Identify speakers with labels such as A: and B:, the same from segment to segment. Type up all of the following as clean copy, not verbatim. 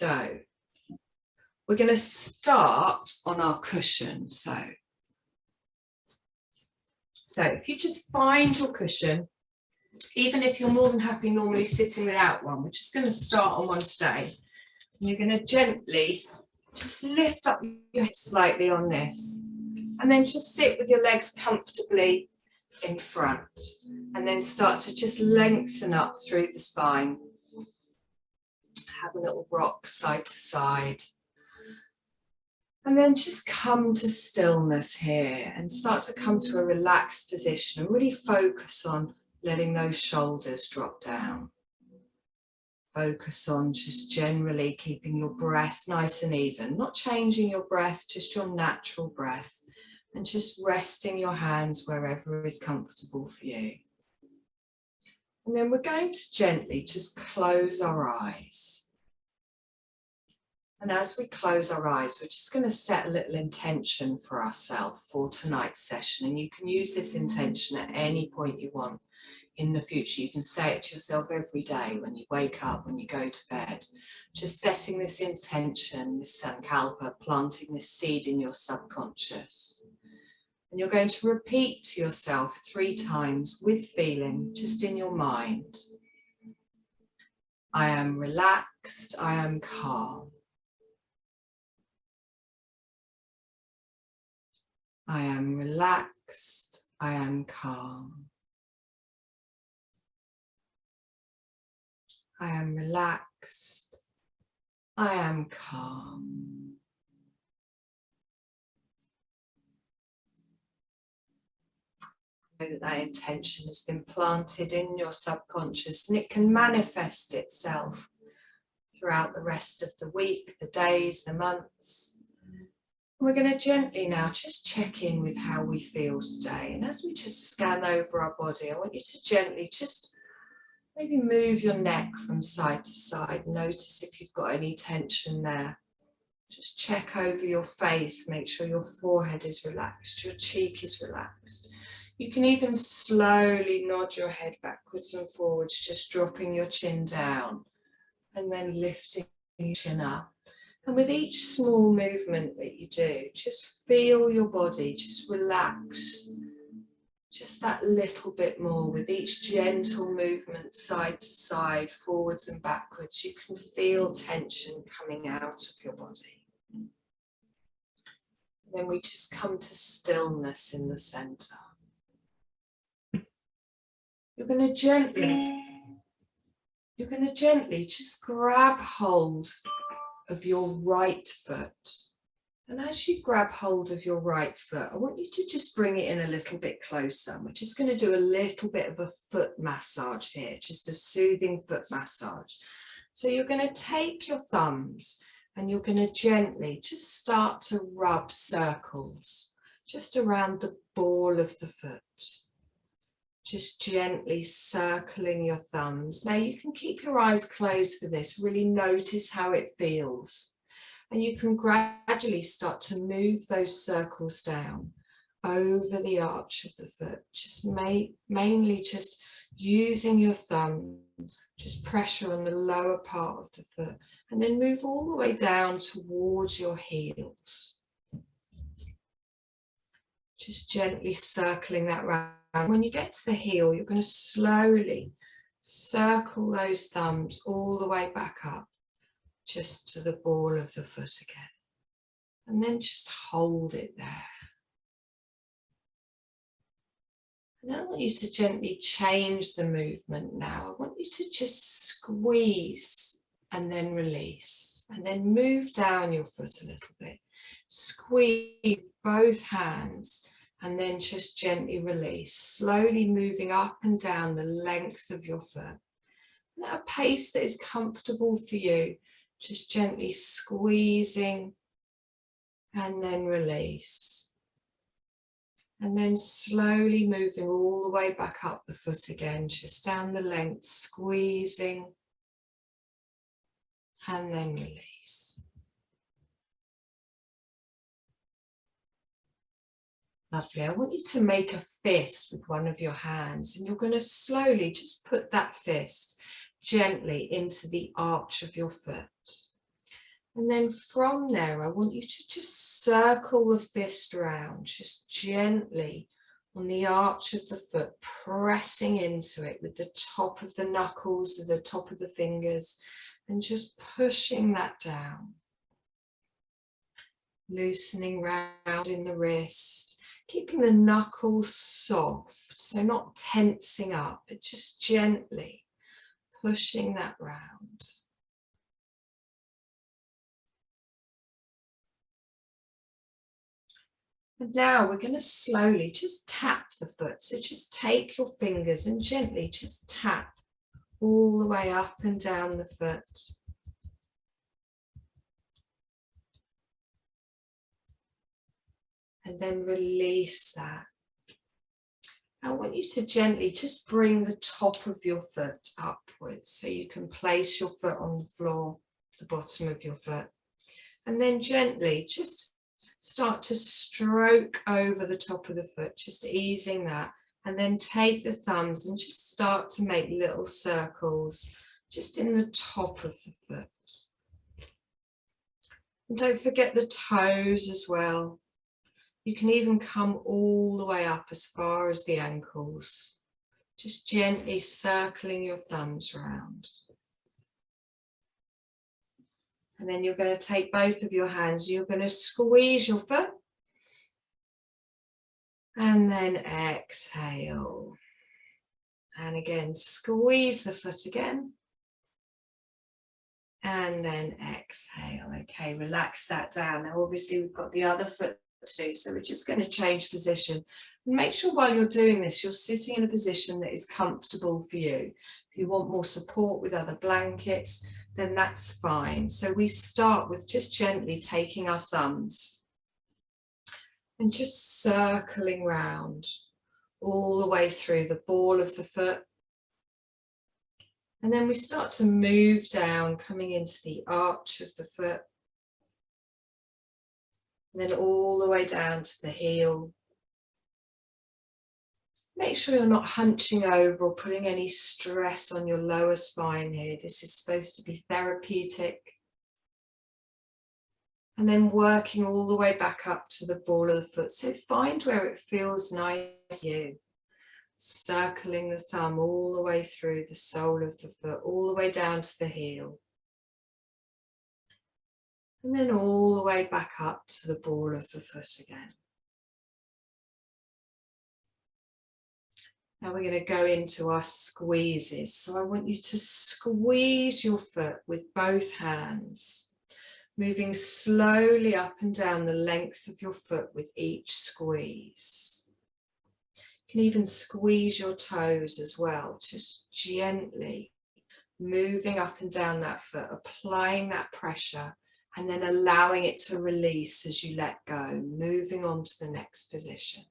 A: So we're going to start on our cushion. So if you just find your cushion, even if you're more than happy normally sitting without one, we're just going to start on one today. And you're going to gently just lift up your hips slightly on this, and then just sit with your legs comfortably in front, and then start to just lengthen up through the spine. Have a little rock side to side. And then just come to stillness here and start to come to a relaxed position and really focus on letting those shoulders drop down. Focus on just generally keeping your breath nice and even, not changing your breath, just your natural breath, and just resting your hands wherever is comfortable for you. And then we're going to gently just close our eyes. And as we close our eyes, we're just going to set a little intention for ourselves for tonight's session. And you can use this intention at any point you want in the future. You can say it to yourself every day when you wake up, when you go to bed. Just setting this intention, this sankalpa, planting this seed in your subconscious. And you're going to repeat to yourself 3 times with feeling, just in your mind. I am relaxed, I am calm. I am relaxed, I am calm. I am relaxed, I am calm. Know that intention has been planted in your subconscious, and it can manifest itself throughout the rest of the week, the days, the months. We're going to gently now just check in with how we feel today. And as we just scan over our body, I want you to gently just maybe move your neck from side to side. Notice if you've got any tension there. Just check over your face, make sure your forehead is relaxed, your cheek is relaxed. You can even slowly nod your head backwards and forwards, just dropping your chin down and then lifting your chin up. And with each small movement that you do, just feel your body, just relax just that little bit more. With each gentle movement side to side, forwards and backwards, you can feel tension coming out of your body. Then we just come to stillness in the center. You're going to gently just grab hold of your right foot. And as you grab hold of your right foot, I want you to just bring it in a little bit closer. We're just going to do a little bit of a foot massage here, just a soothing foot massage. So you're going to take your thumbs and you're going to gently just start to rub circles just around the ball of the foot. Just gently circling your thumbs. Now you can keep your eyes closed for this. Really notice how it feels. And you can gradually start to move those circles down over the arch of the foot. Just mainly just using your thumb, just pressure on the lower part of the foot. And then move all the way down towards your heels. Just gently circling that round. When you get to the heel, you're going to slowly circle those thumbs all the way back up, just to the ball of the foot again. And then just hold it there. And then I want you to gently change the movement now. I want you to just squeeze and then release. And then move down your foot a little bit. Squeeze both hands. And then just gently release, slowly moving up and down the length of your foot. And at a pace that is comfortable for you, just gently squeezing and then release. And then slowly moving all the way back up the foot again, just down the length, squeezing and then release. Lovely. I want you to make a fist with one of your hands, and you're going to slowly just put that fist gently into the arch of your foot. And then from there, I want you to just circle the fist around, just gently on the arch of the foot, pressing into it with the top of the knuckles or the top of the fingers, and just pushing that down. Loosening round in the wrist, keeping the knuckles soft, so not tensing up, but just gently pushing that round. And now we're going to slowly just tap the foot. So just take your fingers and gently just tap all the way up and down the foot. And then release that. I want you to gently just bring the top of your foot upwards so you can place your foot on the floor, the bottom of your foot. And then gently just start to stroke over the top of the foot, just easing that. And then take the thumbs and just start to make little circles just in the top of the foot. And don't forget the toes as well. You can even come all the way up as far as the ankles, just gently circling your thumbs around. And then you're going to take both of your hands, you're going to squeeze your foot, and then exhale. And again, squeeze the foot again, and then exhale. Okay, relax that down. Now obviously we've got the other foot too, so we're just going to change position. And make sure while you're doing this, you're sitting in a position that is comfortable for you. If you want more support with other blankets, then that's fine. So we start with just gently taking our thumbs and just circling round all the way through the ball of the foot. And then we start to move down, coming into the arch of the foot. And then all the way down to the heel. Make sure you're not hunching over or putting any stress on your lower spine here. This is supposed to be therapeutic. And then working all the way back up to the ball of the foot. So find where it feels nice to you. Circling the thumb all the way through the sole of the foot, all the way down to the heel. And then all the way back up to the ball of the foot again. Now we're going to go into our squeezes. So I want you to squeeze your foot with both hands, moving slowly up and down the length of your foot with each squeeze. You can even squeeze your toes as well, just gently moving up and down that foot, applying that pressure, and then allowing it to release as you let go, moving on to the next position.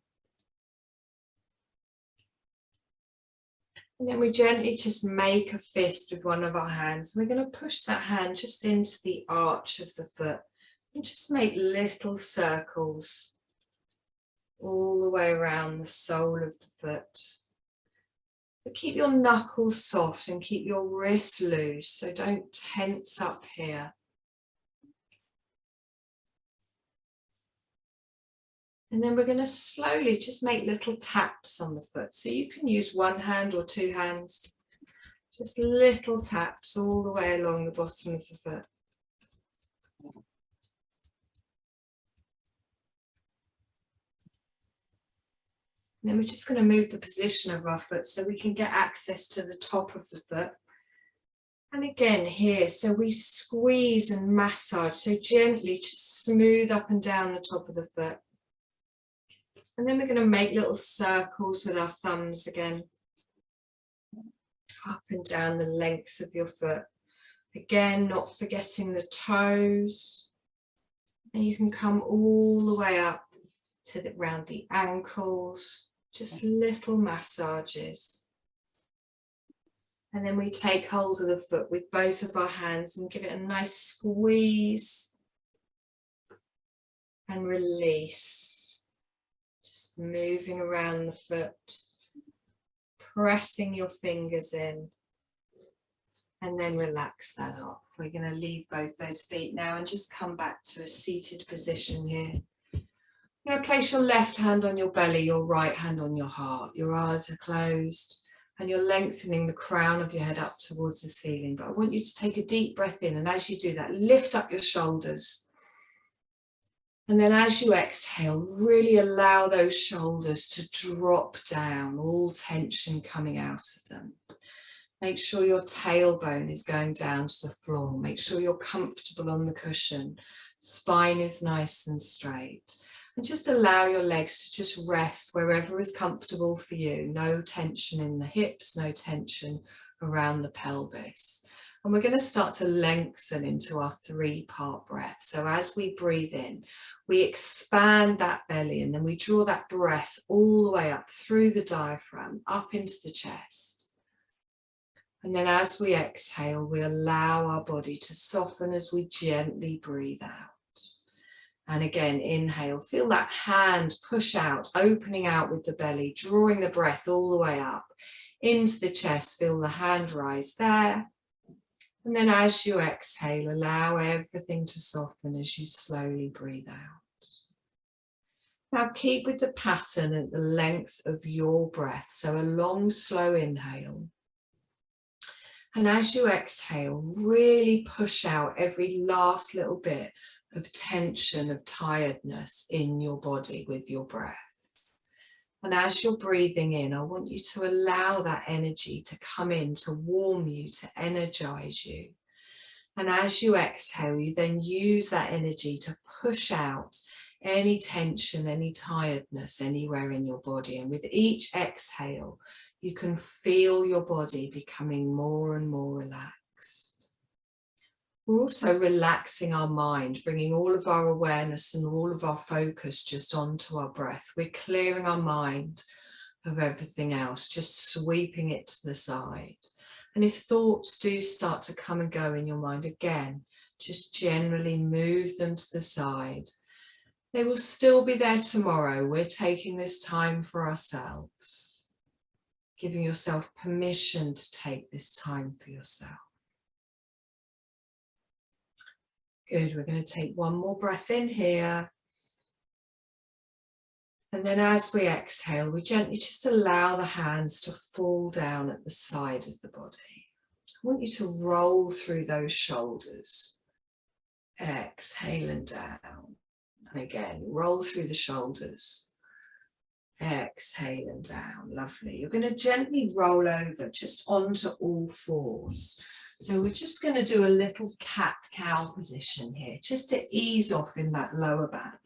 A: And then we gently just make a fist with one of our hands. We're going to push that hand just into the arch of the foot and just make little circles all the way around the sole of the foot. But keep your knuckles soft and keep your wrists loose, so don't tense up here. And then we're going to slowly just make little taps on the foot. So you can use one hand or two hands. Just little taps all the way along the bottom of the foot. And then we're just going to move the position of our foot so we can get access to the top of the foot. And again here, so we squeeze and massage, so gently just smooth up and down the top of the foot. And then we're going to make little circles with our thumbs again, up and down the length of your foot. Again, not forgetting the toes. And you can come all the way up to around the ankles, just little massages. And then we take hold of the foot with both of our hands and give it a nice squeeze and release. Just moving around the foot, pressing your fingers in. And then relax that off. We're going to leave both those feet now and just come back to a seated position here. You're going to place your left hand on your belly, your right hand on your heart. Your eyes are closed and you're lengthening the crown of your head up towards the ceiling. But I want you to take a deep breath in, and as you do that, lift up your shoulders. And then as you exhale, really allow those shoulders to drop down, all tension coming out of them. Make sure your tailbone is going down to the floor. Make sure you're comfortable on the cushion. Spine is nice and straight. And just allow your legs to just rest wherever is comfortable for you. No tension in the hips, no tension around the pelvis. And we're going to start to lengthen into our 3-part breath. So as we breathe in, we expand that belly, and then we draw that breath all the way up through the diaphragm, up into the chest. And then as we exhale, we allow our body to soften as we gently breathe out. And again, inhale, feel that hand push out, opening out with the belly, drawing the breath all the way up into the chest. Feel the hand rise there. And then as you exhale, allow everything to soften as you slowly breathe out. Now keep with the pattern at the length of your breath. So a long, slow inhale. And as you exhale, really push out every last little bit of tension, of tiredness in your body with your breath. And as you're breathing in, I want you to allow that energy to come in, to warm you, to energize you. And as you exhale, you then use that energy to push out any tension, any tiredness anywhere in your body. And with each exhale, you can feel your body becoming more and more relaxed. We're also relaxing our mind, bringing all of our awareness and all of our focus just onto our breath. We're clearing our mind of everything else, just sweeping it to the side. And if thoughts do start to come and go in your mind again, just generally move them to the side. They will still be there tomorrow. We're taking this time for ourselves, giving yourself permission to take this time for yourself. Good, we're going to take one more breath in here. And then as we exhale, we gently just allow the hands to fall down at the side of the body. I want you to roll through those shoulders. Exhale and down. And again, roll through the shoulders. Exhale and down. Lovely. You're going to gently roll over just onto all fours. So we're just going to do a little cat-cow position here, just to ease off in that lower back.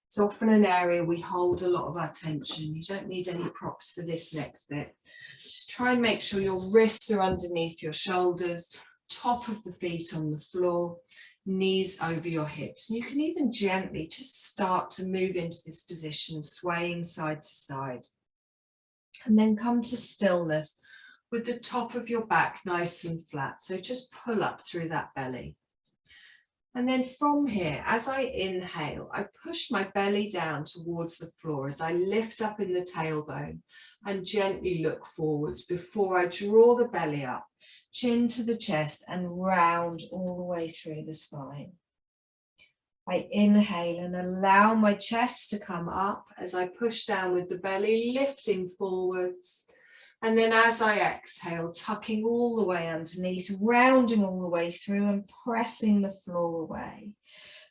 A: It's often an area we hold a lot of our tension. You don't need any props for this next bit. Just try and make sure your wrists are underneath your shoulders, top of the feet on the floor, knees over your hips. And you can even gently just start to move into this position, swaying side to side. And then come to stillness with the top of your back nice and flat. So just pull up through that belly. And then from here, as I inhale, I push my belly down towards the floor as I lift up in the tailbone and gently look forwards before I draw the belly up, chin to the chest and round all the way through the spine. I inhale and allow my chest to come up as I push down with the belly lifting forwards. And then as I exhale, tucking all the way underneath, rounding all the way through and pressing the floor away.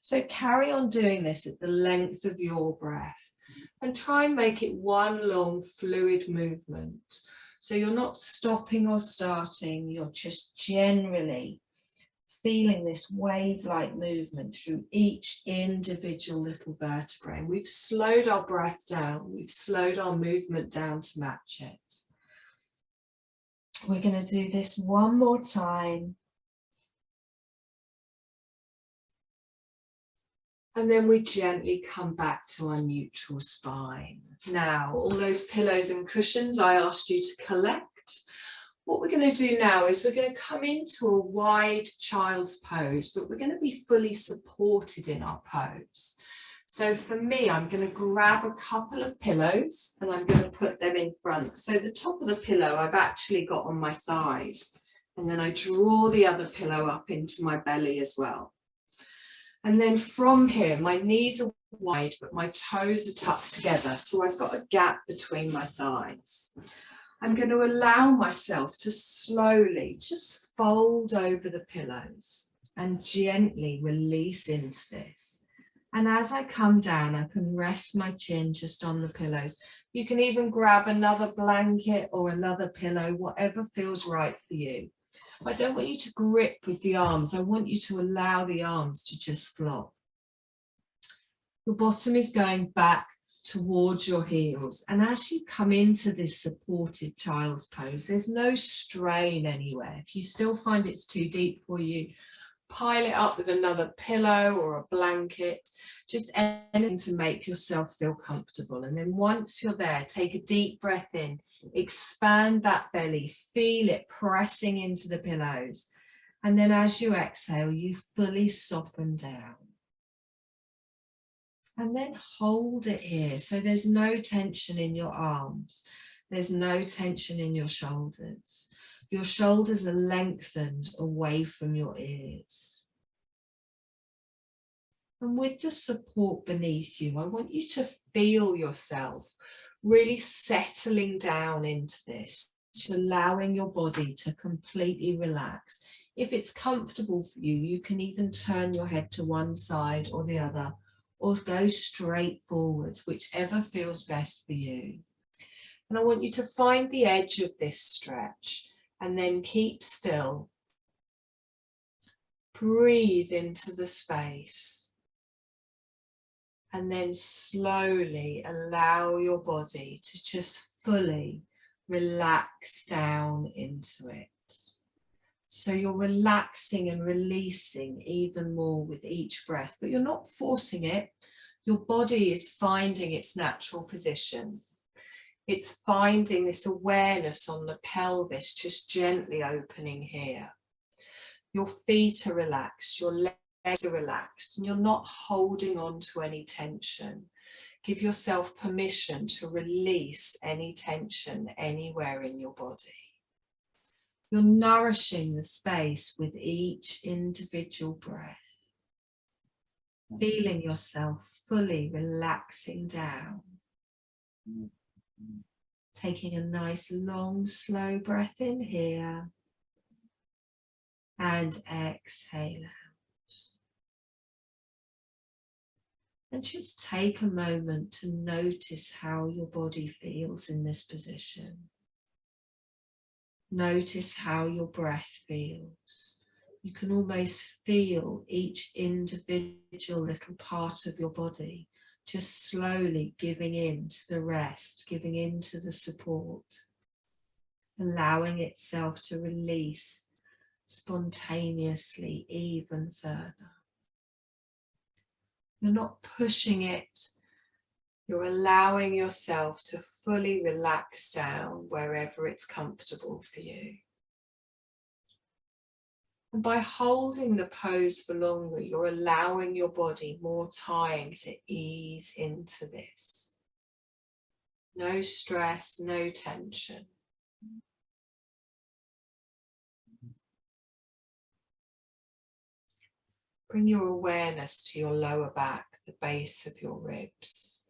A: So carry on doing this at the length of your breath and try and make it one long fluid movement. So you're not stopping or starting, you're just generally feeling this wave-like movement through each individual little vertebrae. And we've slowed our breath down, we've slowed our movement down to match it. We're going to do this one more time. And then we gently come back to our neutral spine. Now, all those pillows and cushions I asked you to collect. What we're going to do now is we're going to come into a wide child's pose, but we're going to be fully supported in our pose. So for me, I'm going to grab a couple of pillows and I'm going to put them in front. So the top of the pillow I've actually got on my thighs And then I draw the other pillow up into my belly as well. And then from here, my knees are wide, but my toes are tucked together. So I've got a gap between my thighs. I'm going to allow myself to slowly just fold over the pillows and gently release into this. And as I come down, I can rest my chin just on the pillows. You can even grab another blanket or another pillow, whatever feels right for you. I don't want you to grip with the arms. I want you to allow the arms to just flop. Your bottom is going back towards your heels. And as you come into this supported child's pose, there's no strain anywhere. If you still find it's too deep for you, pile it up with another pillow or a blanket, just anything to make yourself feel comfortable. And then once you're there, take a deep breath in, expand that belly, feel it pressing into the pillows. And then as you exhale, you fully soften down. And then hold it here. So there's no tension in your arms. There's no tension in your shoulders. Your shoulders are lengthened away from your ears. And with the support beneath you, I want you to feel yourself really settling down into this, allowing your body to completely relax. If it's comfortable for you, you can even turn your head to one side or the other, or go straight forwards, whichever feels best for you. And I want you to find the edge of this stretch and then keep still. Breathe into the space. And then slowly allow your body to just fully relax down into it. So you're relaxing and releasing even more with each breath, but you're not forcing it. Your body is finding its natural position. It's finding this awareness on the pelvis, just gently opening here. Your feet are relaxed, your legs are relaxed, and you're not holding on to any tension. Give yourself permission to release any tension anywhere in your body. You're nourishing the space with each individual breath. Feeling yourself fully relaxing down. Taking a nice long slow breath in here and exhale out. And just take a moment to notice how your body feels in this position. Notice how your breath feels. You can almost feel each individual little part of your body just slowly giving in to the rest, giving in to the support, allowing itself to release spontaneously even further. You're not pushing it. You're allowing yourself to fully relax down wherever it's comfortable for you. And by holding the pose for longer, you're allowing your body more time to ease into this. No stress, no tension. Bring your awareness to your lower back, the base of your ribs.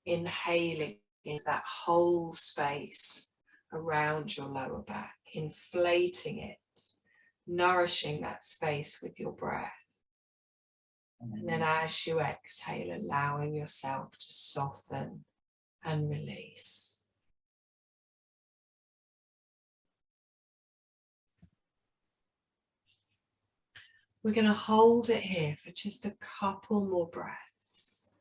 A: Inhaling into that whole space around your lower back, inflating it, nourishing that space with your breath. And then as you exhale, allowing yourself to soften and release. We're going to hold it here for just a couple more breaths.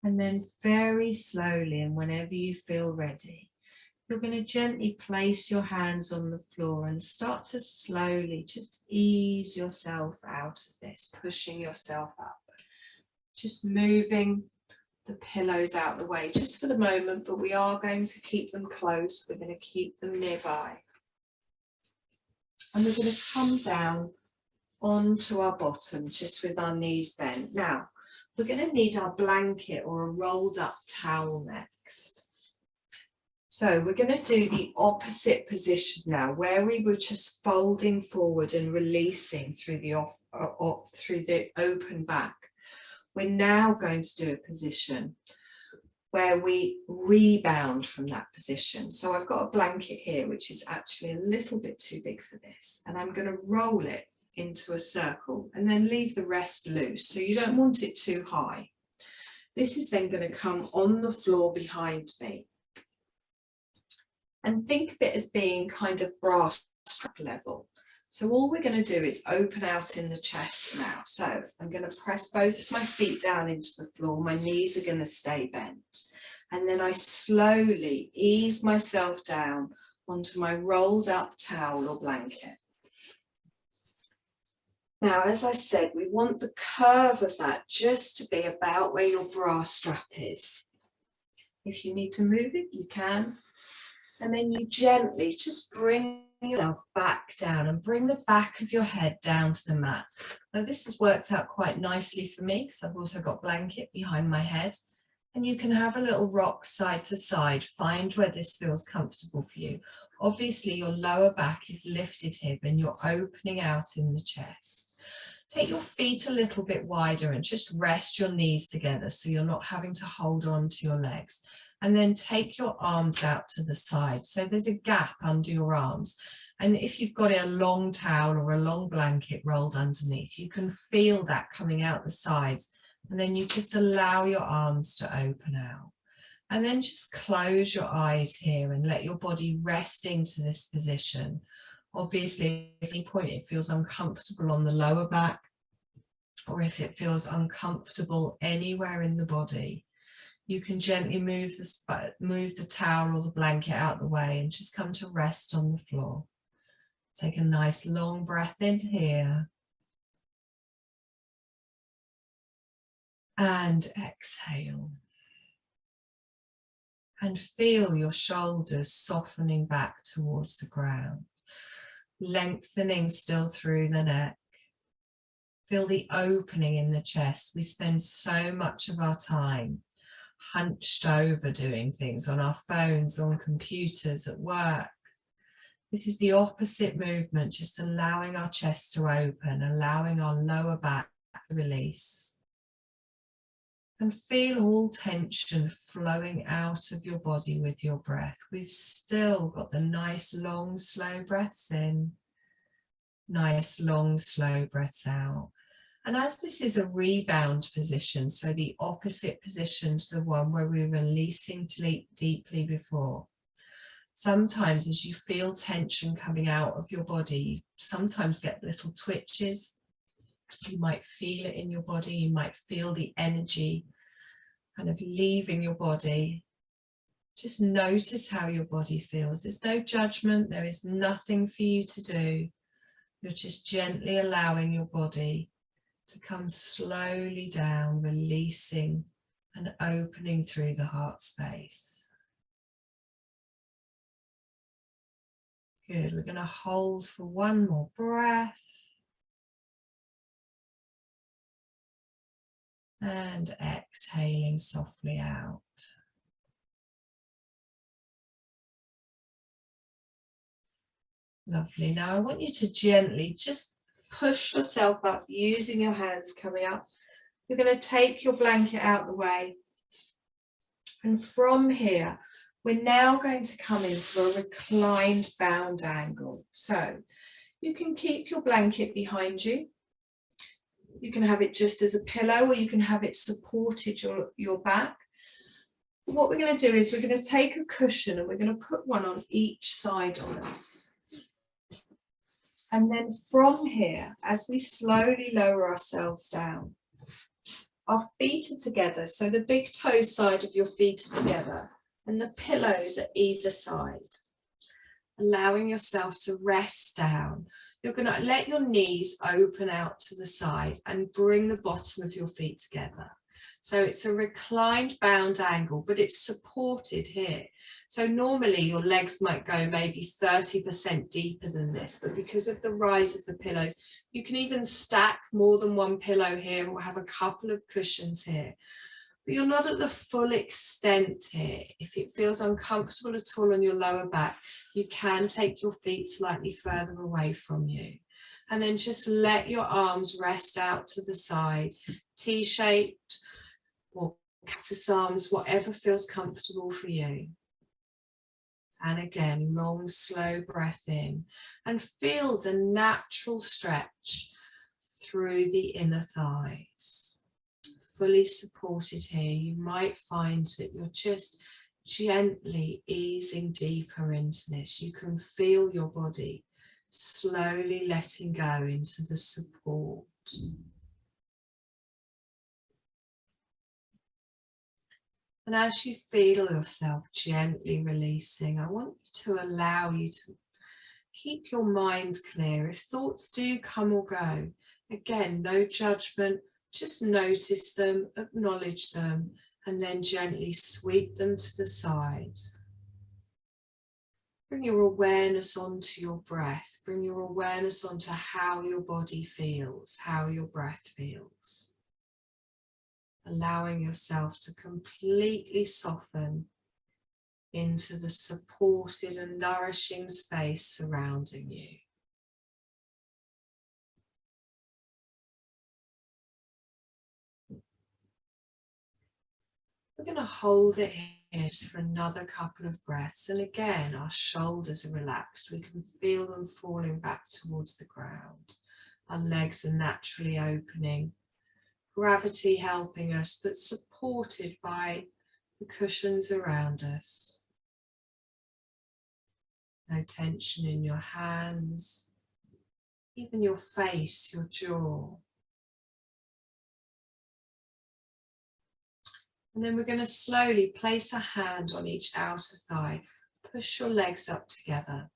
A: And then very slowly, and whenever you feel ready, you're going to gently place your hands on the floor and start to slowly just ease yourself out of this, pushing yourself up. Just moving the pillows out the way just for the moment, but we are going to keep them close. We're going to keep them nearby. And we're going to come down onto our bottom just with our knees bent. Now, we're going to need our blanket or a rolled up towel next. So we're going to do the opposite position now, where we were just folding forward and releasing through the open back. We're now going to do a position where we rebound from that position. So I've got a blanket here, which is actually a little bit too big for this, and I'm going to roll it into a circle and then leave the rest loose. So you don't want it too high. This is then going to come on the floor behind me. And think of it as being kind of bra strap level. So all we're going to do is open out in the chest now. So I'm going to press both of my feet down into the floor. My knees are going to stay bent. And then I slowly ease myself down onto my rolled up towel or blanket. Now, as I said, we want the curve of that just to be about where your bra strap is. If you need to move it, you can. And then you gently just bring yourself back down and bring the back of your head down to the mat. Now, this has worked out quite nicely for me because I've also got a blanket behind my head. And you can have a little rock side to side. Find where this feels comfortable for you. Obviously, your lower back is lifted here and you're opening out in the chest. Take your feet a little bit wider and just rest your knees together so you're not having to hold on to your legs. And then take your arms out to the side. So there's a gap under your arms. And if you've got a long towel or a long blanket rolled underneath, you can feel that coming out the sides. And then you just allow your arms to open out. And then just close your eyes here and let your body rest into this position. Obviously, if at any point it feels uncomfortable on the lower back, or if it feels uncomfortable anywhere in the body, you can gently move the towel or the blanket out of the way and just come to rest on the floor. Take a nice long breath in here. And exhale. And feel your shoulders softening back towards the ground, lengthening still through the neck. Feel the opening in the chest. We spend so much of our time hunched over doing things on our phones, on computers, at work. This is the opposite movement, just allowing our chest to open, allowing our lower back to release. And feel all tension flowing out of your body with your breath. We've still got the nice, long, slow breaths in. Nice, long, slow breaths out. And as this is a rebound position, so the opposite position to the one where we're releasing deeply before, sometimes as you feel tension coming out of your body, you sometimes get little twitches. You might feel it in your body. You might feel the energy kind of leaving your body. Just notice how your body feels. There's no judgment. There is nothing for you to do. You're just gently allowing your body to come slowly down, releasing and opening through the heart space. Good. We're going to hold for one more breath. And exhaling softly out. Lovely. Now I want you to gently just push yourself up using your hands coming up. You're going to take your blanket out of the way. And from here, we're now going to come into a reclined bound angle. So you can keep your blanket behind you. You can have it just as a pillow, or you can have it supported your back. What we're going to do is we're going to take a cushion and we're going to put one on each side of us. And then from here, as we slowly lower ourselves down, our feet are together. So the big toe side of your feet are together and the pillows at either side. Allowing yourself to rest down. You're going to let your knees open out to the side and bring the bottom of your feet together. So it's a reclined bound angle, but it's supported here. So normally your legs might go maybe 30% deeper than this, but because of the rise of the pillows, you can even stack more than one pillow here, and we'll have a couple of cushions here. But you're not at the full extent here. If it feels uncomfortable at all on your lower back, you can take your feet slightly further away from you. And then just let your arms rest out to the side, T-shaped or cactus arms, whatever feels comfortable for you. And again, long, slow breath in, and feel the natural stretch through the inner thighs. Fully supported here. You might find that you're just gently easing deeper into this. You can feel your body slowly letting go into the support. And as you feel yourself gently releasing, I want to allow you to keep your mind clear. If thoughts do come or go, again, no judgment, just notice them, acknowledge them, and then gently sweep them to the side. Bring your awareness onto your breath. Bring your awareness onto how your body feels, how your breath feels. Allowing yourself to completely soften into the supported and nourishing space surrounding you. We're going to hold it here just for another couple of breaths. And again, our shoulders are relaxed. We can feel them falling back towards the ground. Our legs are naturally opening. Gravity helping us, but supported by the cushions around us. No tension in your hands, even your face, your jaw. And then we're going to slowly place a hand on each outer thigh. Push your legs up together.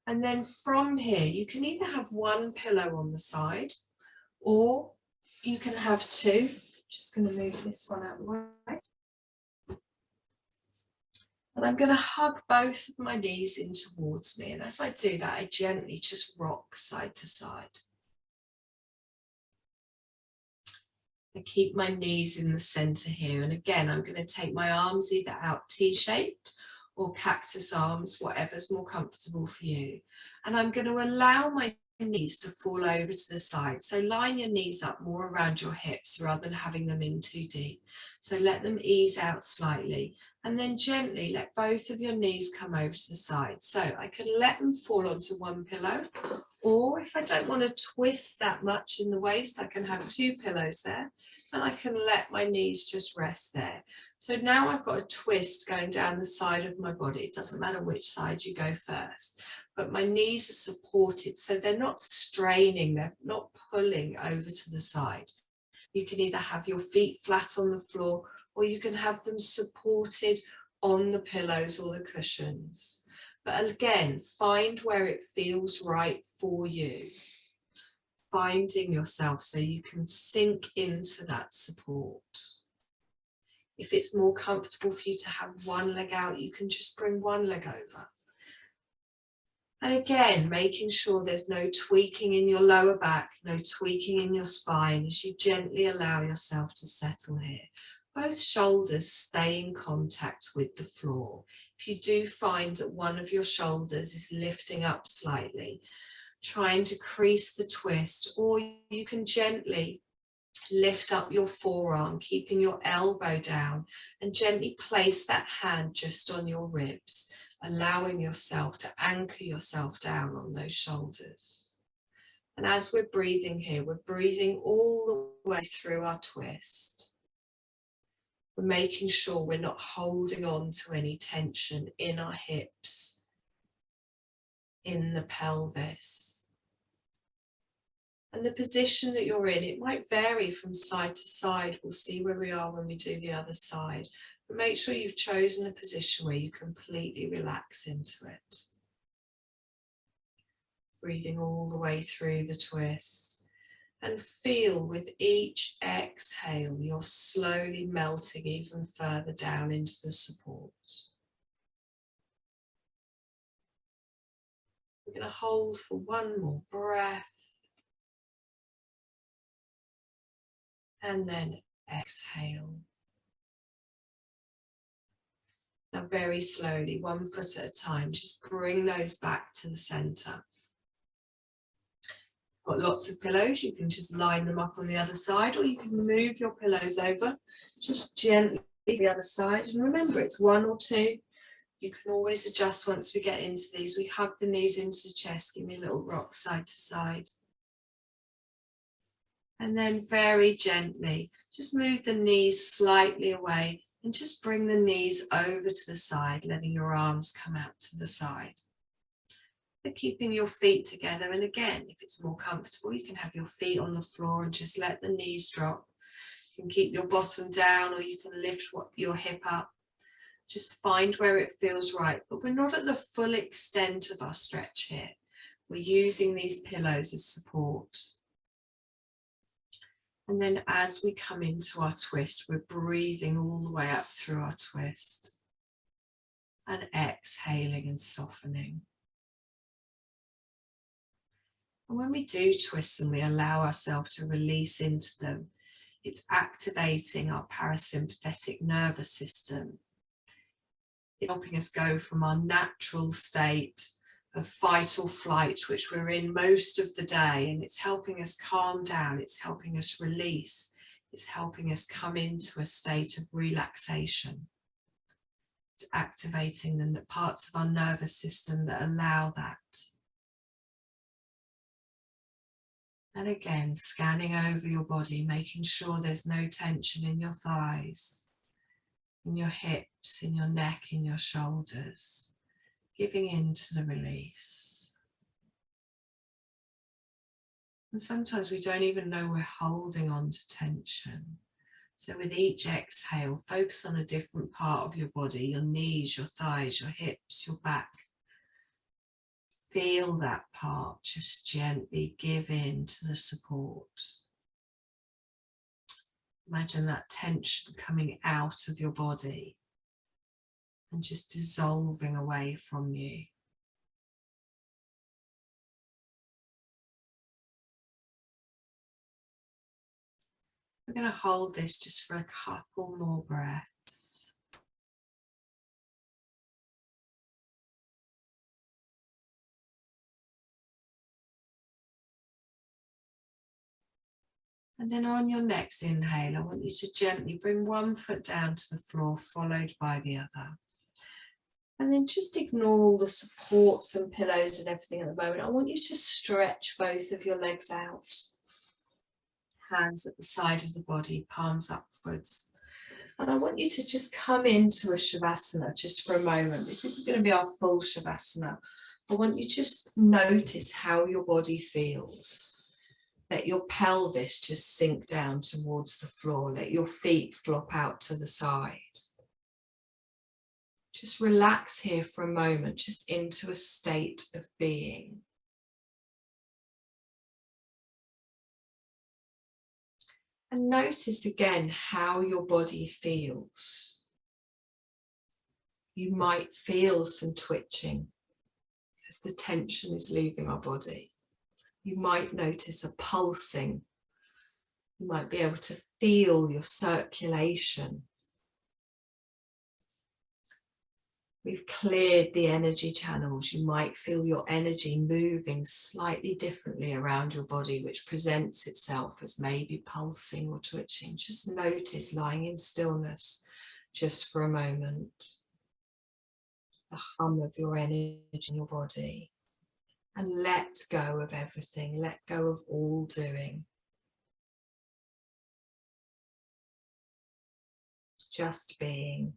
A: And then from here, you can either have one pillow on the side, or you can have two. Just going to move this one out of the way. And I'm going to hug both of my knees in towards me. And as I do that, I gently just rock side to side. I keep my knees in the center here. And again, I'm going to take my arms either out T-shaped or cactus arms, whatever's more comfortable for you. And I'm going to allow my knees to fall over to the side. So line your knees up more around your hips rather than having them in too deep. So let them ease out slightly, and then gently let both of your knees come over to the side. So I can let them fall onto one pillow, or if I don't want to twist that much in the waist, I can have two pillows there, and I can let my knees just rest there. So now I've got a twist going down the side of my body. It doesn't matter which side you go first, but my knees are supported, so they're not straining, they're not pulling over to the side. You can either have your feet flat on the floor, or you can have them supported on the pillows or the cushions. But again, find where it feels right for you. Finding yourself so you can sink into that support. If it's more comfortable for you to have one leg out, you can just bring one leg over. And again, making sure there's no tweaking in your lower back, no tweaking in your spine as you gently allow yourself to settle here. Both shoulders stay in contact with the floor. If you do find that one of your shoulders is lifting up slightly, trying to crease the twist, or you can gently lift up your forearm, keeping your elbow down, and gently place that hand just on your ribs, allowing yourself to anchor yourself down on those shoulders. And as we're breathing here, we're breathing all the way through our twist. We're making sure we're not holding on to any tension in our hips, in the pelvis. And the position that you're in, it might vary from side to side. We'll see where we are when we do the other side. But make sure you've chosen a position where you completely relax into it. Breathing all the way through the twist. And feel with each exhale, you're slowly melting even further down into the support. We're going to hold for one more breath. And then exhale. Now very slowly, 1 foot at a time, just bring those back to the center. Got lots of pillows, you can just line them up on the other side, or you can move your pillows over just gently to the other side. And remember, it's 1 or 2. You can always adjust once we get into these. We hug the knees into the chest, give me a little rock side to side. And then very gently, just move the knees slightly away and just bring the knees over to the side, letting your arms come out to the side. But keeping your feet together, and again, if it's more comfortable, you can have your feet on the floor and just let the knees drop. You can keep your bottom down, or you can lift your hip up. Just find where it feels right, but we're not at the full extent of our stretch here. We're using these pillows as support. And then as we come into our twist, we're breathing all the way up through our twist and exhaling and softening. And when we do twists and we allow ourselves to release into them, it's activating our parasympathetic nervous system. It's helping us go from our natural state of fight or flight, which we're in most of the day, and it's helping us calm down, it's helping us release, it's helping us come into a state of relaxation. It's activating the parts of our nervous system that allow that. And again, scanning over your body, making sure there's no tension in your thighs, in your hips, in your neck, in your shoulders, giving in to the release. And sometimes we don't even know we're holding on to tension. So with each exhale, focus on a different part of your body, your knees, your thighs, your hips, your back. Feel that part, just gently give in to the support. Imagine that tension coming out of your body and just dissolving away from you. We're going to hold this just for a couple more breaths. And then on your next inhale, I want you to gently bring one foot down to the floor, followed by the other. And then just ignore all the supports and pillows and everything at the moment. I want you to stretch both of your legs out. Hands at the side of the body, palms upwards. And I want you to just come into a Shavasana just for a moment. This isn't going to be our full Shavasana. I want you to just notice how your body feels. Let your pelvis just sink down towards the floor. Let your feet flop out to the side. Just relax here for a moment, just into a state of being. And notice again how your body feels. You might feel some twitching as the tension is leaving our body. You might notice a pulsing. You might be able to feel your circulation. We've cleared the energy channels. You might feel your energy moving slightly differently around your body, which presents itself as maybe pulsing or twitching. Just notice lying in stillness just for a moment. The hum of your energy in your body. And let go of everything. Let go of all doing. Just being.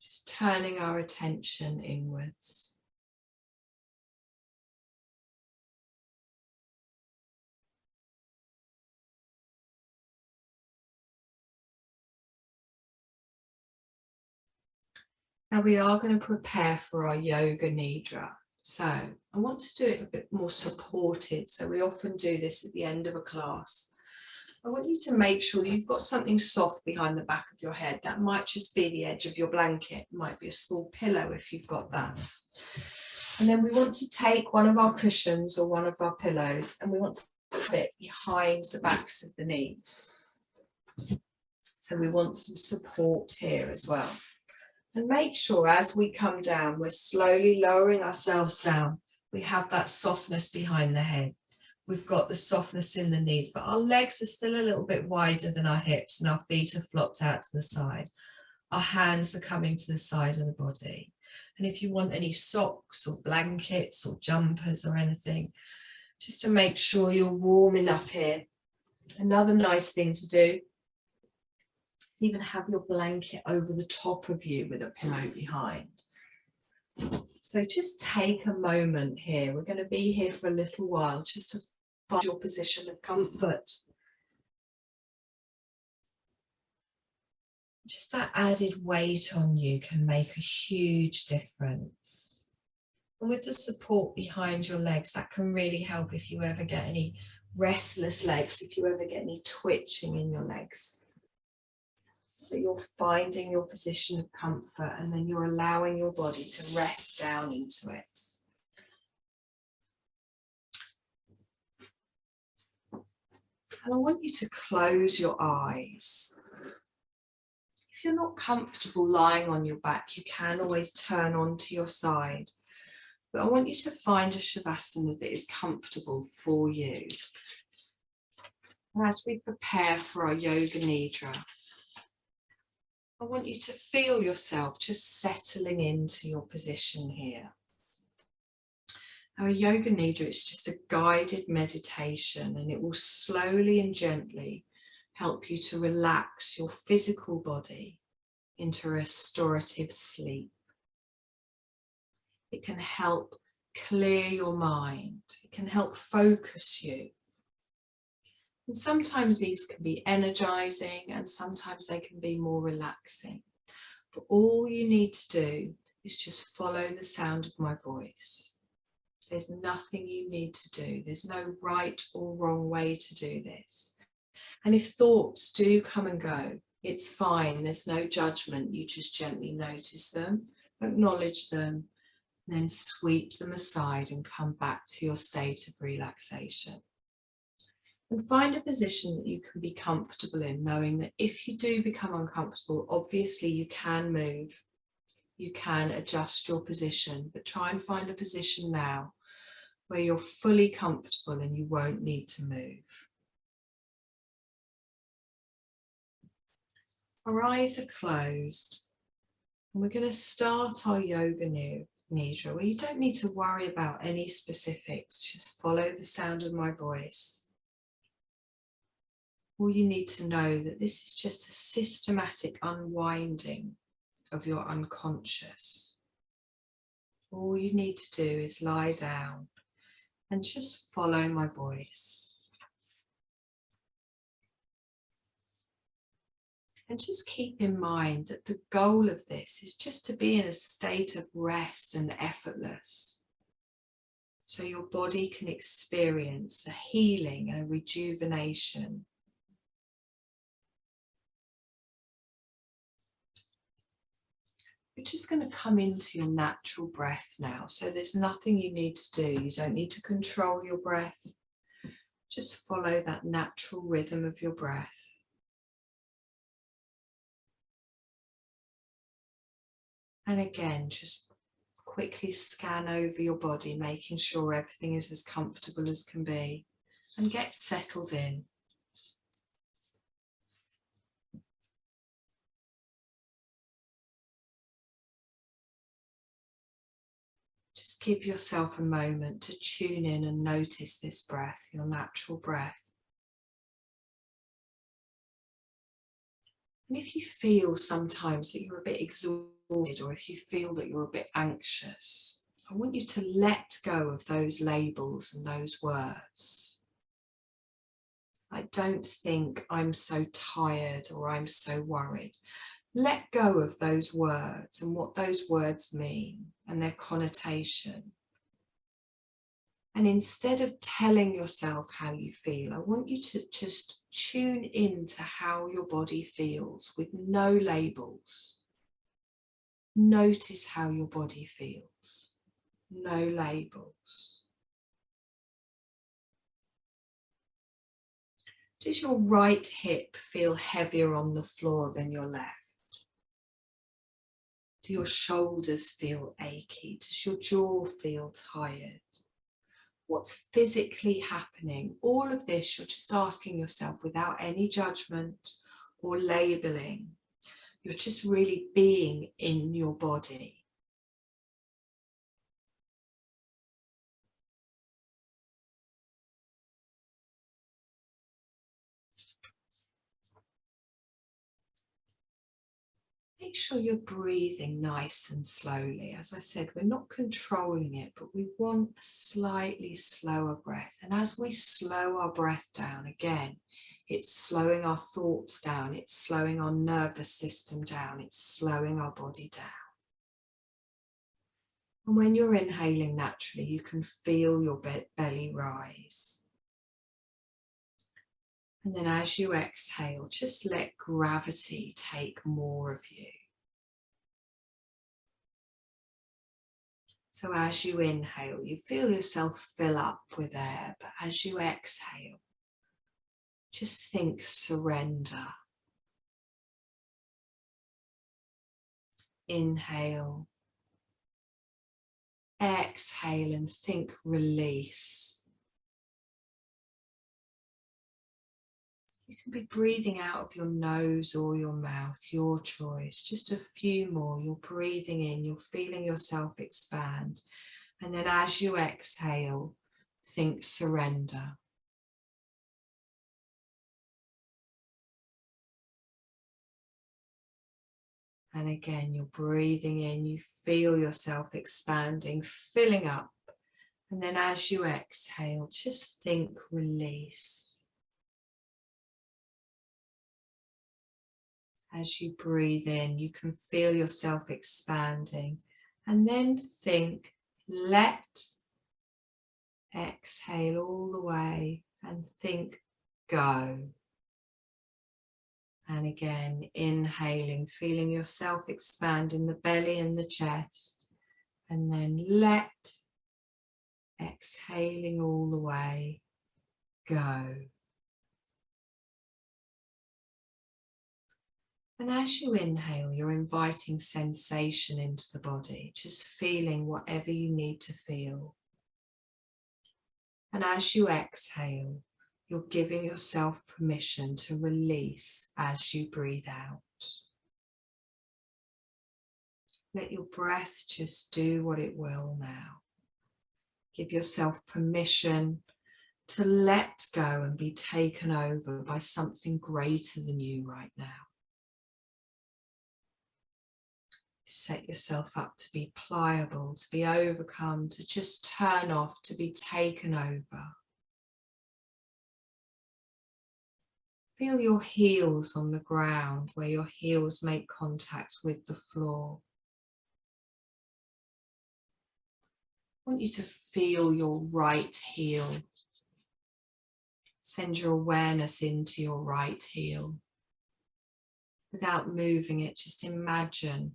A: Just turning our attention inwards. Now we are going to prepare for our yoga nidra. So I want to do it a bit more supported. So we often do this at the end of a class. I want you to make sure you've got something soft behind the back of your head. That might just be the edge of your blanket. It might be a small pillow if you've got that. And then we want to take one of our cushions or one of our pillows and we want to have it behind the backs of the knees. So we want some support here as well. And make sure as we come down, we're slowly lowering ourselves down. We have that softness behind the head. We've got the softness in the knees, but our legs are still a little bit wider than our hips and our feet are flopped out to the side. Our hands are coming to the side of the body. And if you want any socks or blankets or jumpers or anything, just to make sure you're warm enough here. Another nice thing to do is even have your blanket over the top of you with a pillow behind. So just take a moment here. We're going to be here for a little while just to find your position of comfort. Just that added weight on you can make a huge difference. And with the support behind your legs, that can really help if you ever get any restless legs, if you ever get any twitching in your legs. So you're finding your position of comfort and then you're allowing your body to rest down into it. And I want you to close your eyes. If you're not comfortable lying on your back, you can always turn onto your side. But I want you to find a Shavasana that is comfortable for you. And as we prepare for our Yoga Nidra, I want you to feel yourself just settling into your position here. Our Yoga Nidra is just a guided meditation and it will slowly and gently help you to relax your physical body into restorative sleep. It can help clear your mind. It can help focus you. And sometimes these can be energizing and sometimes they can be more relaxing. But all you need to do is just follow the sound of my voice. There's nothing you need to do. There's no right or wrong way to do this. And if thoughts do come and go, it's fine. There's no judgment. You just gently notice them, acknowledge them, then sweep them aside and come back to your state of relaxation. And find a position that you can be comfortable in, knowing that if you do become uncomfortable, obviously you can move, you can adjust your position, but try and find a position now where you're fully comfortable and you won't need to move. Our eyes are closed and we're going to start our Yoga Nidra, where you don't need to worry about any specifics, just follow the sound of my voice. All you need to know that this is just a systematic unwinding of your unconscious. All you need to do is lie down and just follow my voice. And just keep in mind that the goal of this is just to be in a state of rest and effortless. So your body can experience a healing and a rejuvenation. You're just going to come into your natural breath now. So there's nothing you need to do. You don't need to control your breath. Just follow that natural rhythm of your breath. And again, just quickly scan over your body, making sure everything is as comfortable as can be, and get settled in. Just give yourself a moment to tune in and notice this breath, your natural breath. And if you feel sometimes that you're a bit exhausted, or if you feel that you're a bit anxious, I want you to let go of those labels and those words. I don't think, I'm so tired, or I'm so worried. Let go of those words and what those words mean and their connotation. And instead of telling yourself how you feel, I want you to just tune into how your body feels with no labels. Notice how your body feels. No labels. Does your right hip feel heavier on the floor than your left? Do your shoulders feel achy? Does your jaw feel tired? What's physically happening? All of this you're just asking yourself without any judgment or labeling. You're just really being in your body. Make sure you're breathing nice and slowly. As I said, we're not controlling it, but we want a slightly slower breath. And as we slow our breath down, again, it's slowing our thoughts down, it's slowing our nervous system down, it's slowing our body down. And when you're inhaling naturally, you can feel your belly rise. And then as you exhale, just let gravity take more of you. So as you inhale, you feel yourself fill up with air, but as you exhale, just think surrender. Inhale, exhale, and think release. You can be breathing out of your nose or your mouth, your choice. Just a few more. You're breathing in, you're feeling yourself expand. And then as you exhale, think surrender. And again, you're breathing in, you feel yourself expanding, filling up. And then as you exhale, just think release. As you breathe in, you can feel yourself expanding. And then think, let. Exhale all the way and think, go. And again, inhaling, feeling yourself expand in the belly and the chest. And then let. Exhaling all the way, go. And as you inhale, you're inviting sensation into the body, just feeling whatever you need to feel. And as you exhale, you're giving yourself permission to release as you breathe out. Let your breath just do what it will now. Give yourself permission to let go and be taken over by something greater than you right now. Set yourself up to be pliable, to be overcome, to just turn off, to be taken over. Feel your heels on the ground where your heels make contact with the floor. I want you to feel your right heel. Send your awareness into your right heel. Without moving it, just imagine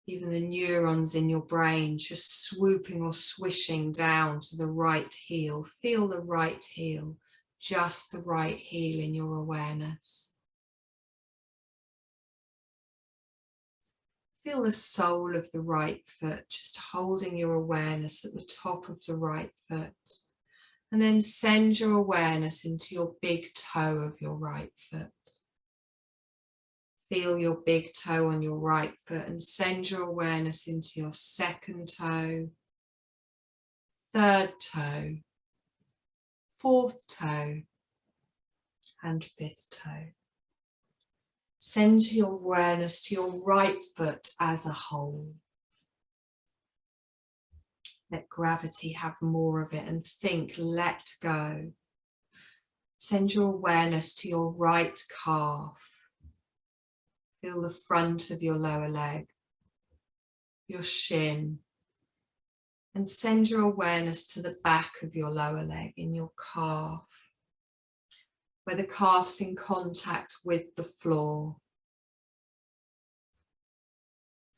A: even the neurons in your brain just swooping or swishing down to the right heel. Feel the right heel, just the right heel in your awareness. Feel the sole of the right foot, just holding your awareness at the top of the right foot. And then send your awareness into your big toe of your right foot. Feel your big toe on your right foot and send your awareness into your second toe, third toe, fourth toe, and fifth toe. Send your awareness to your right foot as a whole. Let gravity have more of it and think, let go. Send your awareness to your right calf. Feel the front of your lower leg, your shin, And send your awareness to the back of your lower leg, in your calf, where the calf's in contact with the floor.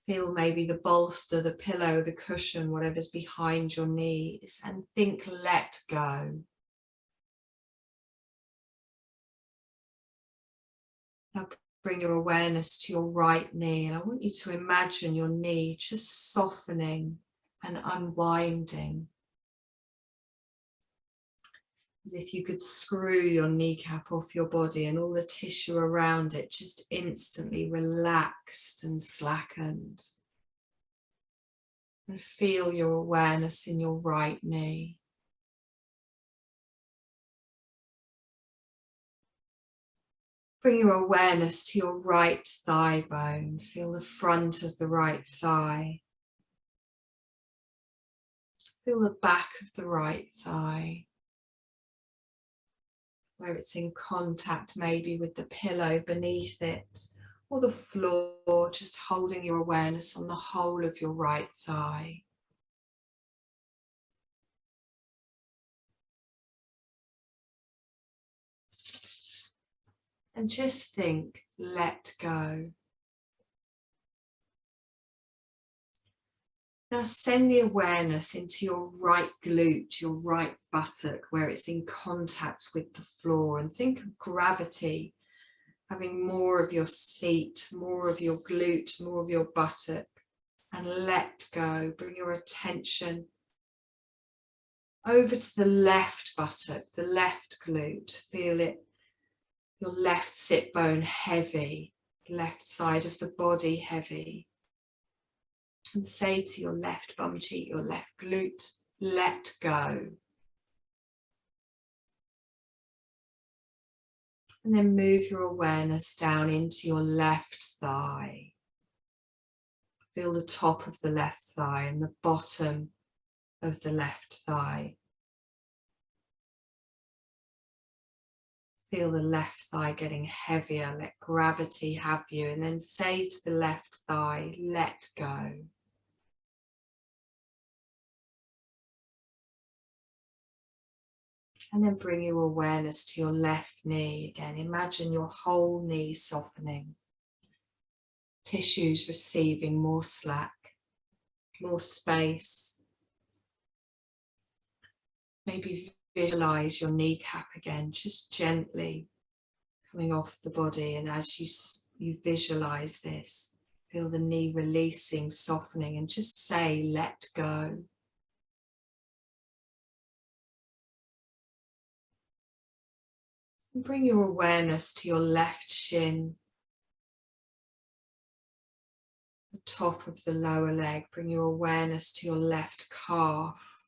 A: Feel maybe the bolster, the pillow, the cushion, whatever's behind your knees, and think let go. Now bring your awareness to your right knee, and I want you to imagine your knee just softening and unwinding, as if you could screw your kneecap off your body and all the tissue around it just instantly relaxed and slackened. And feel your awareness in your right knee. Bring your awareness to your right thigh bone. Feel the front of the right thigh. Feel the back of the right thigh, where it's in contact maybe with the pillow beneath it, or the floor, just holding your awareness on the whole of your right thigh. And just think, let go. Now send the awareness into your right glute, your right buttock, where it's in contact with the floor, and think of gravity having more of your seat, more of your glute, more of your buttock, and let go. Bring your attention over to the left buttock, the left glute. Feel it, your left sit bone heavy, the left side of the body heavy. And say to your left bum cheek, your left glute, let go. And then move your awareness down into your left thigh. Feel the top of the left thigh and the bottom of the left thigh. Feel the left thigh getting heavier. Let gravity have you. And then say to the left thigh, let go. And then bring your awareness to your left knee again. Imagine your whole knee softening. Tissues receiving more slack, more space. Maybe visualize your kneecap again, just gently coming off the body. And as you visualize this, feel the knee releasing, softening, and just say, let go. And bring your awareness to your left shin, the top of the lower leg. Bring your awareness to your left calf.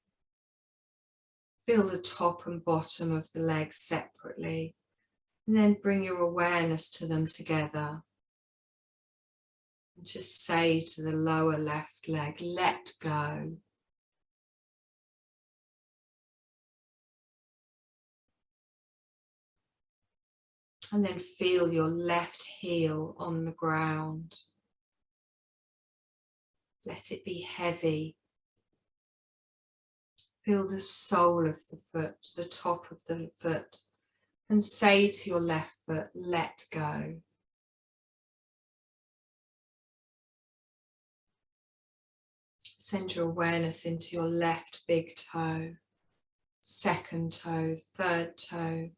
A: Feel the top and bottom of the leg separately, and then bring your awareness to them together. And just say to the lower left leg, let go. And then feel your left heel on the ground. Let it be heavy. Feel the sole of the foot, the top of the foot, and say to your left foot, let go. Send your awareness into your left big toe, second toe, third toe,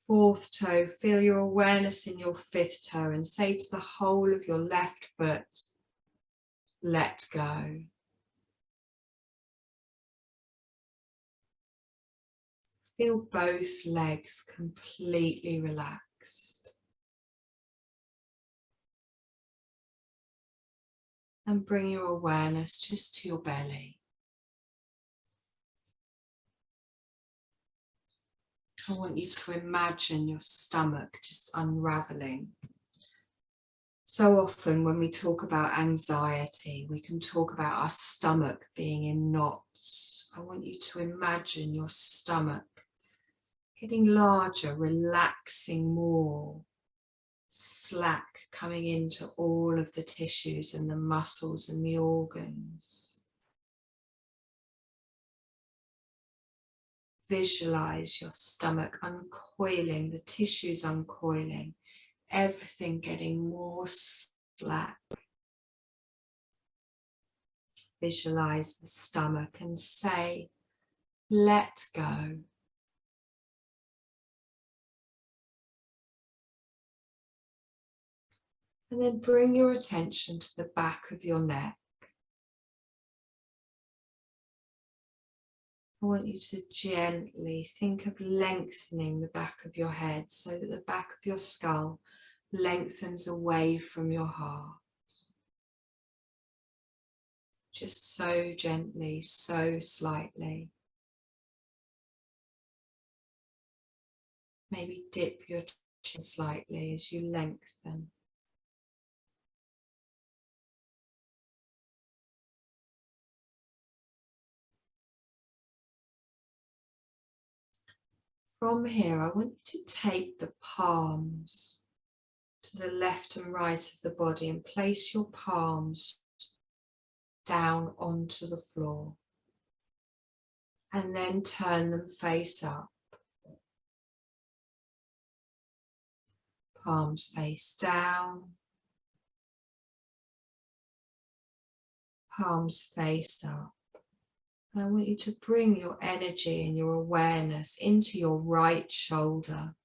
A: fourth toe. Feel your awareness in your fifth toe and say to the whole of your left foot, let go. Feel both legs completely relaxed. And bring your awareness just to your belly. I want you to imagine your stomach just unraveling. So often when we talk about anxiety, we can talk about our stomach being in knots. I want you to imagine your stomach getting larger, relaxing more, slack coming into all of the tissues and the muscles and the organs. Visualize your stomach uncoiling, the tissues uncoiling, everything getting more slack. Visualize the stomach and say, let go. And then bring your attention to the back of your neck. I want you to gently think of lengthening the back of your head so that the back of your skull lengthens away from your heart. Just so gently, so slightly. Maybe dip your chin slightly as you lengthen. From here, I want you to take the palms to the left and right of the body and place your palms down onto the floor. And then turn them face up. Palms face down. Palms face up. And I want you to bring your energy and your awareness into your right shoulder.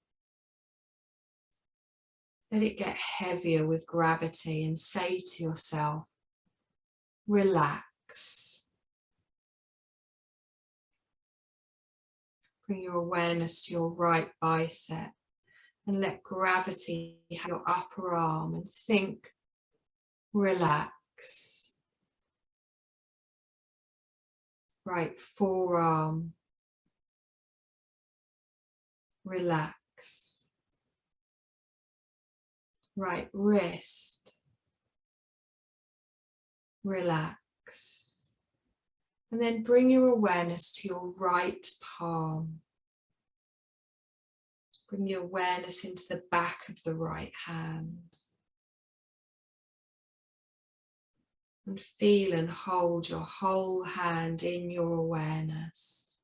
A: Let it get heavier with gravity and say to yourself, relax. Bring your awareness to your right bicep and let gravity have your upper arm and think, relax. Right forearm, relax. Right wrist, relax. And then bring your awareness to your right palm. Bring your awareness into the back of the right hand. And feel and hold your whole hand in your awareness.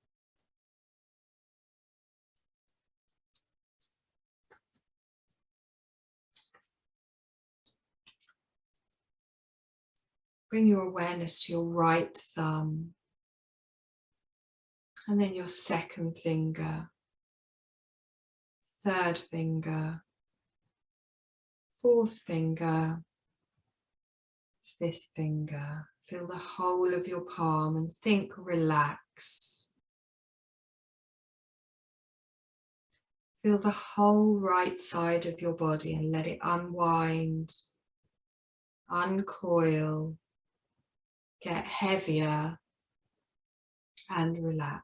A: Bring your awareness to your right thumb. And then your second finger, third finger, fourth finger, fifth finger. Feel the whole of your palm and think relax. Feel the whole right side of your body and let it unwind, uncoil, get heavier and relax.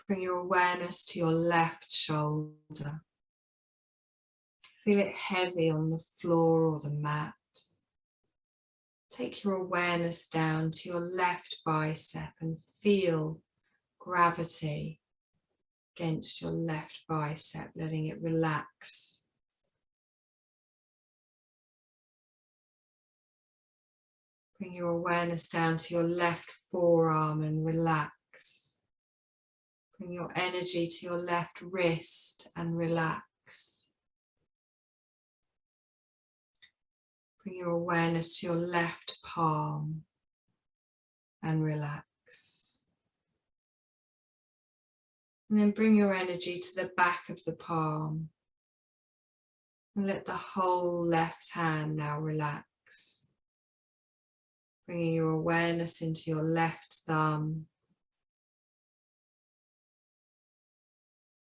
A: Bring your awareness to your left shoulder. Feel it heavy on the floor or the mat. Take your awareness down to your left bicep and feel gravity against your left bicep, letting it relax. Bring your awareness down to your left forearm and relax. Bring your energy to your left wrist and relax. Bring your awareness to your left palm and relax. And then bring your energy to the back of the palm. And let the whole left hand now relax. Bringing your awareness into your left thumb.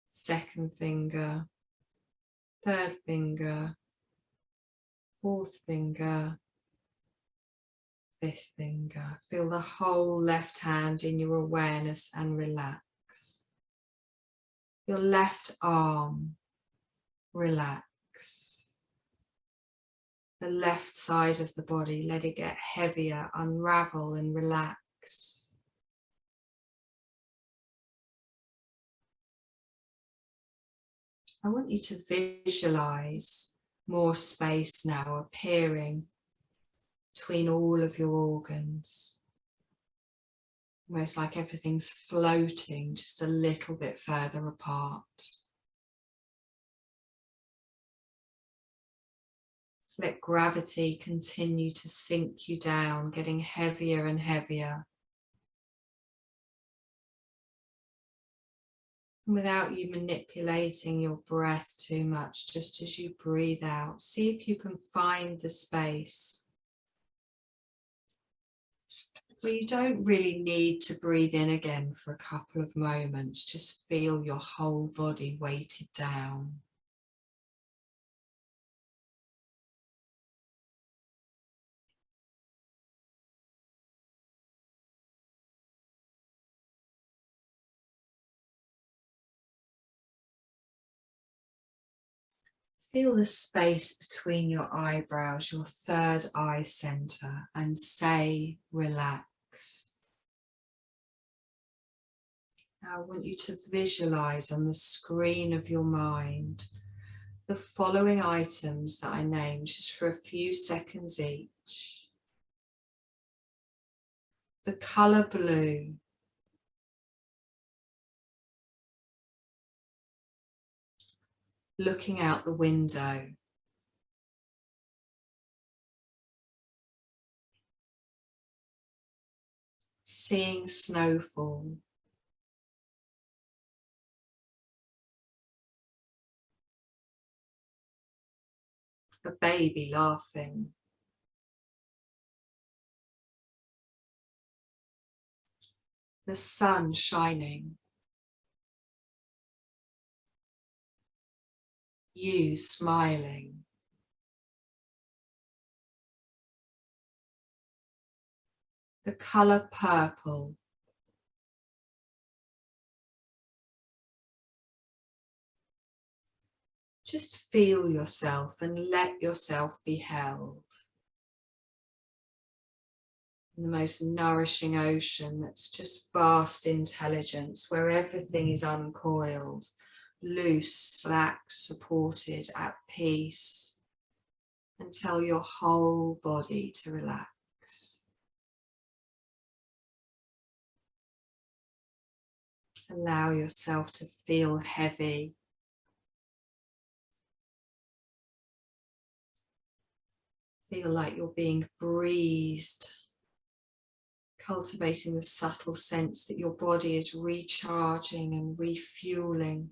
A: Second finger, third finger, fourth finger, fifth finger. Feel the whole left hand in your awareness and relax. Your left arm, relax. The left side of the body, let it get heavier, unravel and relax. I want you to visualize more space now appearing between all of your organs. Almost like everything's floating just a little bit further apart. Let gravity continue to sink you down, getting heavier and heavier. Without you manipulating your breath too much, just as you breathe out, see if you can find the space where you don't really need to breathe in again for a couple of moments. Just feel your whole body weighted down. Feel the space between your eyebrows, your third eye center, and say, relax. Now I want you to visualize on the screen of your mind the following items that I named just for a few seconds each. The color blue, looking out the window. Seeing snowfall. A baby laughing. The sun shining. You smiling. The color purple. Just feel yourself and let yourself be held. In the most nourishing ocean that's just vast intelligence, where everything is uncoiled, loose, slack, supported, at peace, and tell your whole body to relax. Allow yourself to feel heavy. Feel like you're being breezed, cultivating the subtle sense that your body is recharging and refueling.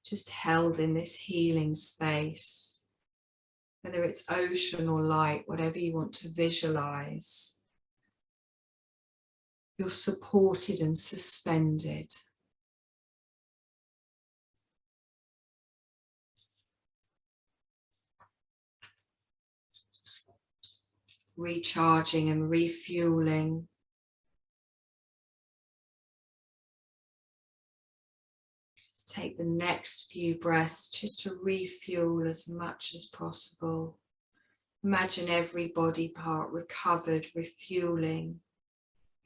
A: Just held in this healing space, whether it's ocean or light, whatever you want to visualize. You're supported and suspended. Recharging and refueling. Just take the next few breaths just to refuel as much as possible. Imagine every body part recovered, refueling,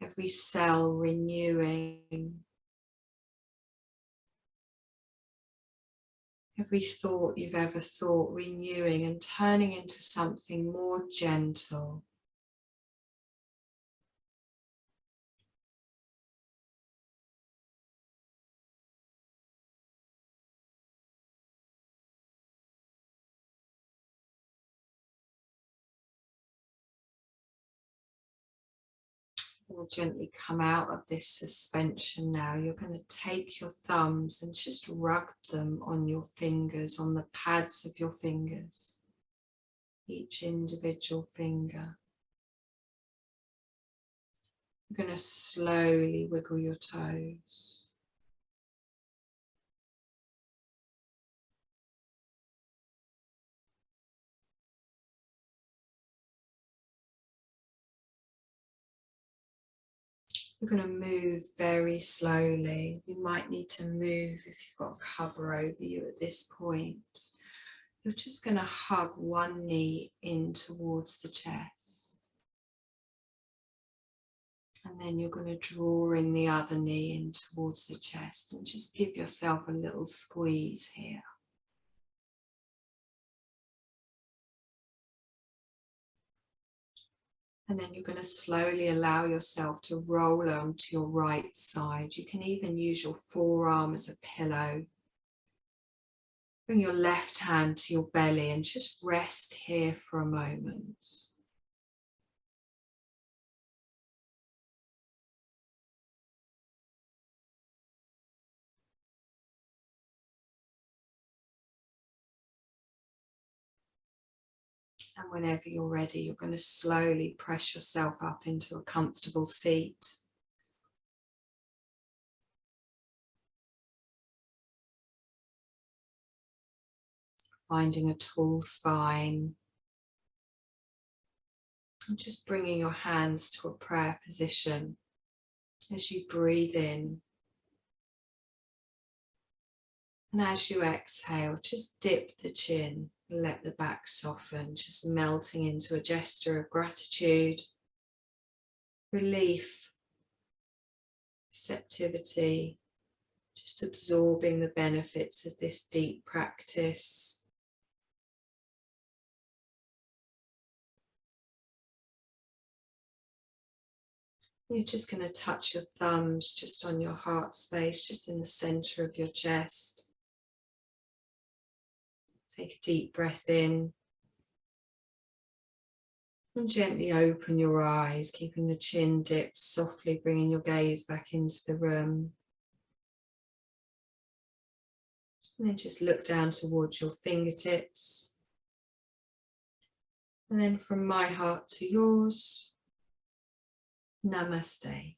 A: every cell renewing, every thought you've ever thought renewing and turning into something more gentle. We'll gently come out of this suspension now. You're going to take your thumbs and just rub them on your fingers, on the pads of your fingers, each individual finger. You're going to slowly wiggle your toes. You're going to move very slowly. You might need to move if you've got a cover over you at this point. You're just going to hug one knee in towards the chest. And then you're going to draw in the other knee in towards the chest and just give yourself a little squeeze here. And then you're going to slowly allow yourself to roll onto your right side. You can even use your forearm as a pillow. Bring your left hand to your belly and just rest here for a moment. And whenever you're ready, you're going to slowly press yourself up into a comfortable seat. Finding a tall spine. And just bringing your hands to a prayer position as you breathe in. And as you exhale, just dip the chin, let the back soften, just melting into a gesture of gratitude, relief, receptivity, just absorbing the benefits of this deep practice. You're just going to touch your thumbs just on your heart space, just in the center of your chest. Take a deep breath in and gently open your eyes, keeping the chin dipped, softly bringing your gaze back into the room. And then just look down towards your fingertips. And then from my heart to yours, Namaste.